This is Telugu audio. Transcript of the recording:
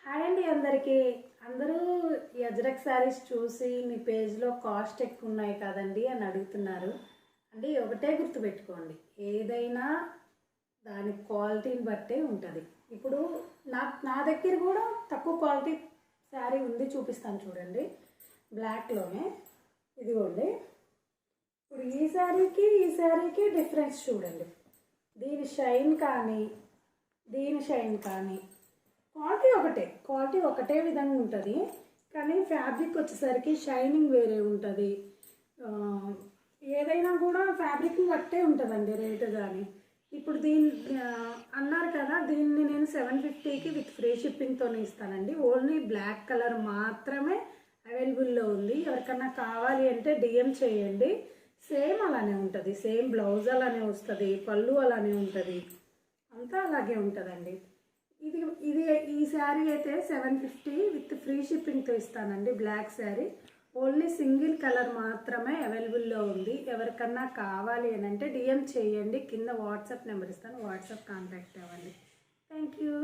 హాయ్ అండి అందరికీ. అందరూ ఈ అజ్రక్ శారీస్ చూసి మీ పేజ్లో కాస్ట్ ఎక్కువ ఉన్నాయి కదండి అని అడుగుతున్నారు. అంటే ఒకటే గుర్తుపెట్టుకోండి, ఏదైనా దాని క్వాలిటీని బట్టే ఉంటుంది. ఇప్పుడు నా దగ్గర కూడా తక్కువ క్వాలిటీ శారీ ఉంది, చూపిస్తాను చూడండి. బ్లాక్లోనే ఇదిగోండి. ఇప్పుడు ఈ శారీకి డిఫరెన్స్ చూడండి. దీని షైన్ కానీ క్వాలిటీ ఒకటే విధంగా ఉంటుంది, కానీ ఫ్యాబ్రిక్ వచ్చేసరికి షైనింగ్ వేరే ఉంటుంది. ఏదైనా కూడా ఫ్యాబ్రిక్ని బట్టే ఉంటుందండి రేటు. కానీ ఇప్పుడు అన్నారు కదా, దీన్ని నేను 750కి విత్ ఫ్రీ షిప్పింగ్తో ఇస్తానండి. ఓన్లీ బ్లాక్ కలర్ మాత్రమే అవైలబుల్లో ఉంది. ఎవరికన్నా కావాలి అంటే డిఎం చేయండి. సేమ్ అలానే ఉంటుంది, సేమ్ బ్లౌజ్ అలానే వస్తుంది, పళ్ళు అలానే ఉంటుంది, అంతా అలాగే ఉంటుందండి. ఇది ఈ శారీ అయితే 750 విత్ ఫ్రీ షిప్పింగ్తో ఇస్తానండి. Black sari only single colour మాత్రమే అవైలబుల్లో ఉంది. ఎవరికన్నా కావాలి అని అంటే డిఎం చేయండి. కింద వాట్సాప్ నెంబర్ ఇస్తాను, వాట్సాప్ కాంటాక్ట్ అవ్వండి. Thank you.